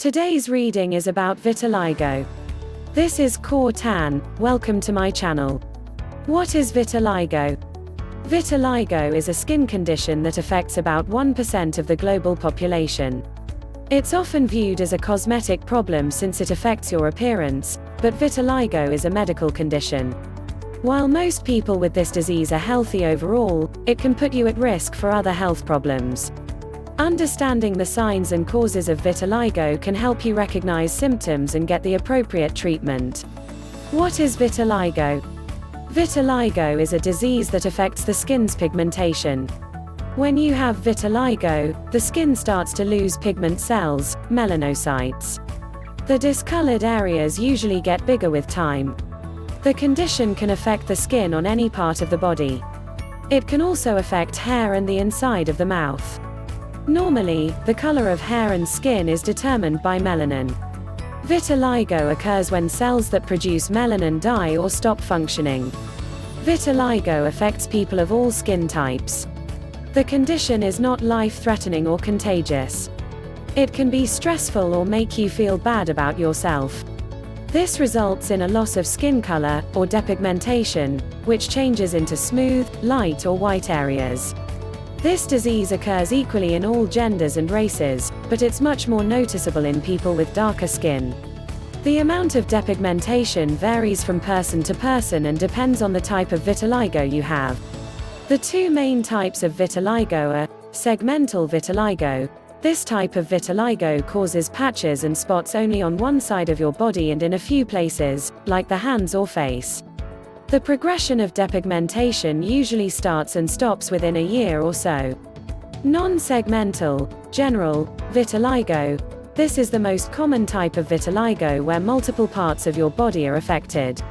Today's reading is about vitiligo. This is Core Tan, welcome to my channel. What is vitiligo? Vitiligo is a skin condition that affects about 1% of the global population. It's often viewed as a cosmetic problem since it affects your appearance, but vitiligo is a medical condition. While most people with this disease are healthy overall, it can put you at risk for other health problems. Understanding the signs and causes of vitiligo can help you recognize symptoms and get the appropriate treatment. What is vitiligo? Vitiligo is a disease that affects the skin's pigmentation. When you have vitiligo, the skin starts to lose pigment cells, melanocytes. The discolored areas usually get bigger with time. The condition can affect the skin on any part of the body. It can also affect hair and the inside of the mouth. Normally, the color of hair and skin is determined by melanin. Vitiligo occurs when cells that produce melanin die or stop functioning. Vitiligo affects people of all skin types. The condition is not life-threatening or contagious. It can be stressful or make you feel bad about yourself. This results in a loss of skin color, or depigmentation, which changes into smooth, light or white areas. This disease occurs equally in all genders and races, but it's much more noticeable in people with darker skin. The amount of depigmentation varies from person to person and depends on the type of vitiligo you have. The two main types of vitiligo are segmental vitiligo. This type of vitiligo causes patches and spots only on one side of your body and in a few places, like the hands or face. The progression of depigmentation usually starts and stops within a year or so. Non-segmental, general, vitiligo. This is the most common type of vitiligo where multiple parts of your body are affected.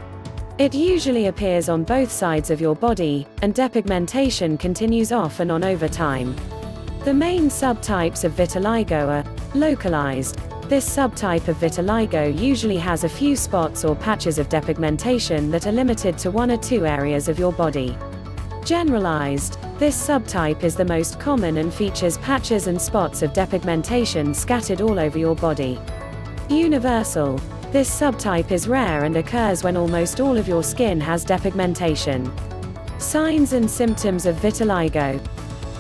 It usually appears on both sides of your body, and depigmentation continues off and on over time. The main subtypes of vitiligo are localized. This subtype of vitiligo usually has a few spots or patches of depigmentation that are limited to one or two areas of your body. Generalized. This subtype is the most common and features patches and spots of depigmentation scattered all over your body. Universal. This subtype is rare and occurs when almost all of your skin has depigmentation. Signs and symptoms of vitiligo.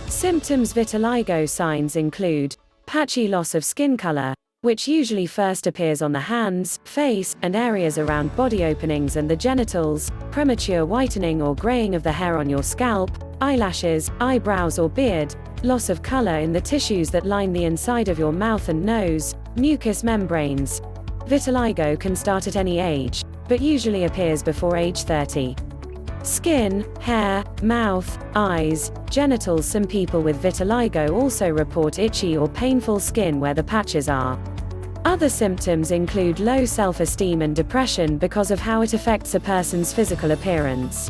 Symptoms. Vitiligo signs include patchy loss of skin color, which usually first appears on the hands, face, and areas around body openings and the genitals, premature whitening or graying of the hair on your scalp, eyelashes, eyebrows or beard, loss of color in the tissues that line the inside of your mouth and nose, mucous membranes. Vitiligo can start at any age, but usually appears before age 30. Skin, hair, mouth, eyes, genitals. Some people with vitiligo also report itchy or painful skin where the patches are. Other symptoms include low self-esteem and depression because of how it affects a person's physical appearance.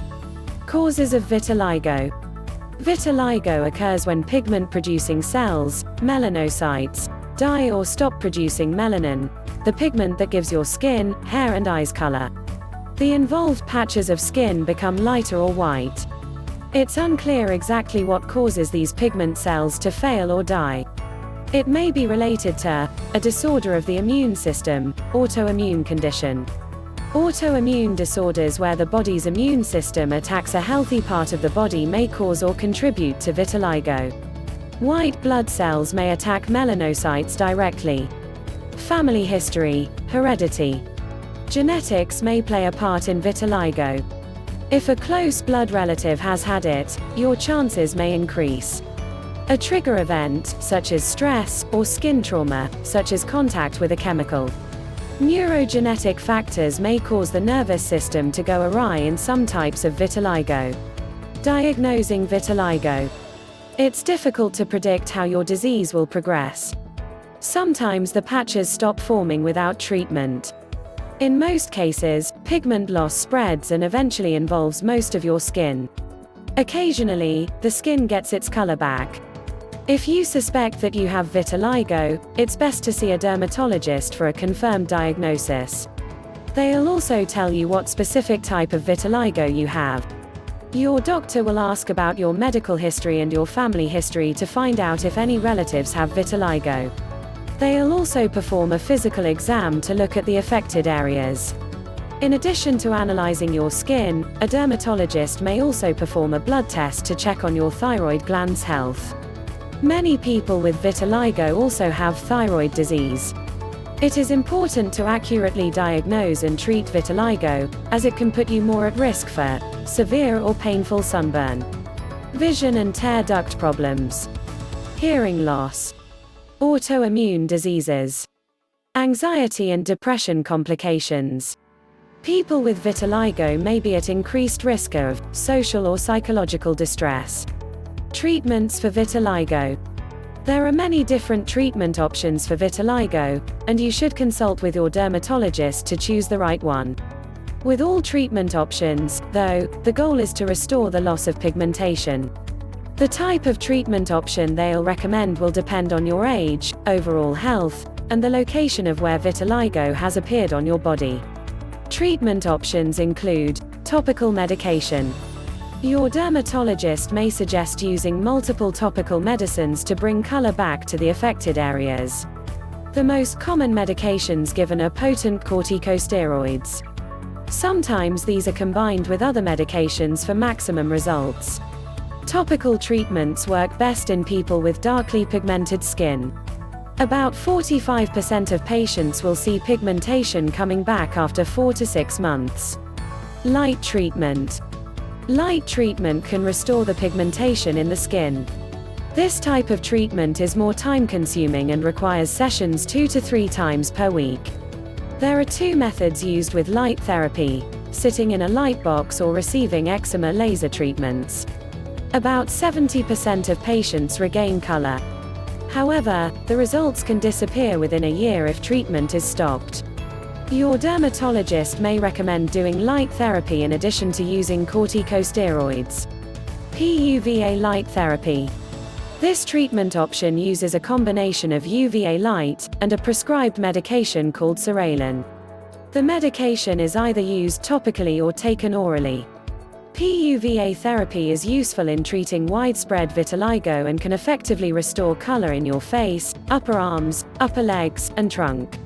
Causes of vitiligo. Vitiligo occurs when pigment-producing cells, melanocytes, die or stop producing melanin, the pigment that gives your skin, hair and eyes color. The involved patches of skin become lighter or white. It's unclear exactly what causes these pigment cells to fail or die. It may be related to a disorder of the immune system, autoimmune condition. Autoimmune disorders where the body's immune system attacks a healthy part of the body may cause or contribute to vitiligo. White blood cells may attack melanocytes directly. Family history, heredity. Genetics may play a part in vitiligo. If a close blood relative has had it, your chances may increase. A trigger event, such as stress, or skin trauma, such as contact with a chemical. Neurogenetic factors may cause the nervous system to go awry in some types of vitiligo. Diagnosing vitiligo. It's difficult to predict how your disease will progress. Sometimes the patches stop forming without treatment. In most cases, pigment loss spreads and eventually involves most of your skin. Occasionally, the skin gets its color back. If you suspect that you have vitiligo, it's best to see a dermatologist for a confirmed diagnosis. They'll also tell you what specific type of vitiligo you have. Your doctor will ask about your medical history and your family history to find out if any relatives have vitiligo. They'll also perform a physical exam to look at the affected areas. In addition to analyzing your skin, a dermatologist may also perform a blood test to check on your thyroid gland's health. Many people with vitiligo also have thyroid disease. It is important to accurately diagnose and treat vitiligo, as it can put you more at risk for severe or painful sunburn, vision and tear duct problems, hearing loss, autoimmune diseases, anxiety and depression complications. People with vitiligo may be at increased risk of social or psychological distress. Treatments for vitiligo. There are many different treatment options for vitiligo, and you should consult with your dermatologist to choose the right one. With all treatment options, though, the goal is to restore the loss of pigmentation. The type of treatment option they'll recommend will depend on your age, overall health, and the location of where vitiligo has appeared on your body. Treatment options include topical medication. Your dermatologist may suggest using multiple topical medicines to bring color back to the affected areas. The most common medications given are potent corticosteroids. Sometimes these are combined with other medications for maximum results. Topical treatments work best in people with darkly pigmented skin. About 45% of patients will see pigmentation coming back after 4 to 6 months. Light treatment. Light treatment can restore the pigmentation in the skin. This type of treatment is more time-consuming and requires sessions 2 to 3 times per week. There are 2 methods used with light therapy: sitting in a light box or receiving eczema laser treatments. About 70% of patients regain color. However, the results can disappear within a year if treatment is stopped. Your dermatologist may recommend doing light therapy in addition to using corticosteroids. PUVA light therapy. This treatment option uses a combination of UVA light and a prescribed medication called Seralin. The medication is either used topically or taken orally. PUVA therapy is useful in treating widespread vitiligo and can effectively restore color in your face, upper arms, upper legs, and trunk.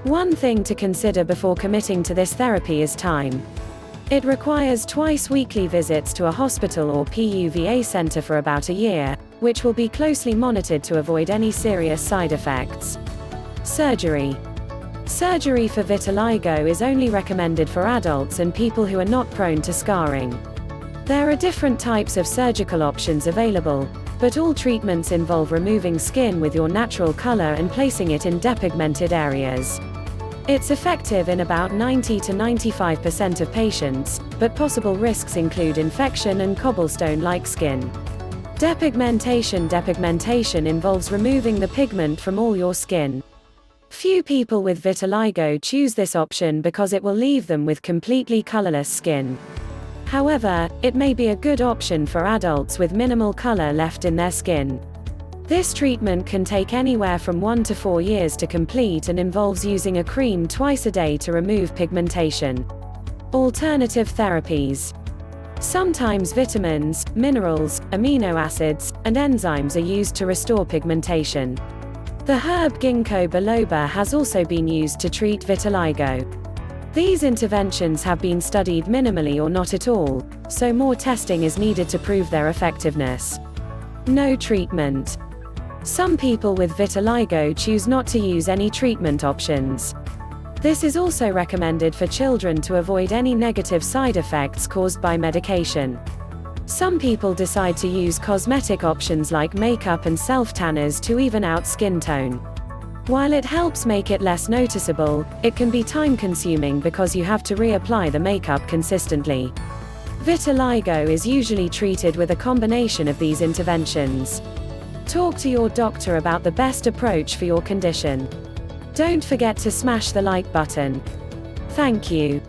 One thing to consider before committing to this therapy is time. It requires twice-weekly visits to a hospital or PUVA center for about a year, which will be closely monitored to avoid any serious side effects. Surgery. Surgery for vitiligo is only recommended for adults and people who are not prone to scarring. There are different types of surgical options available, but all treatments involve removing skin with your natural color and placing it in depigmented areas. It's effective in about 90 to 95% of patients, but possible risks include infection and cobblestone-like skin. Depigmentation involves removing the pigment from all your skin. Few people with vitiligo choose this option because it will leave them with completely colorless skin. However, it may be a good option for adults with minimal color left in their skin. This treatment can take anywhere from 1 to 4 years to complete and involves using a cream twice a day to remove pigmentation. Alternative therapies. Sometimes vitamins, minerals, amino acids, and enzymes are used to restore pigmentation. The herb ginkgo biloba has also been used to treat vitiligo. These interventions have been studied minimally or not at all, so more testing is needed to prove their effectiveness. No treatment. Some people with vitiligo choose not to use any treatment options. This is also recommended for children to avoid any negative side effects caused by medication. Some people decide to use cosmetic options like makeup and self-tanners to even out skin tone. While it helps make it less noticeable, it can be time-consuming because you have to reapply the makeup consistently. Vitiligo is usually treated with a combination of these interventions. Talk to your doctor about the best approach for your condition. Don't forget to smash the like button. Thank you.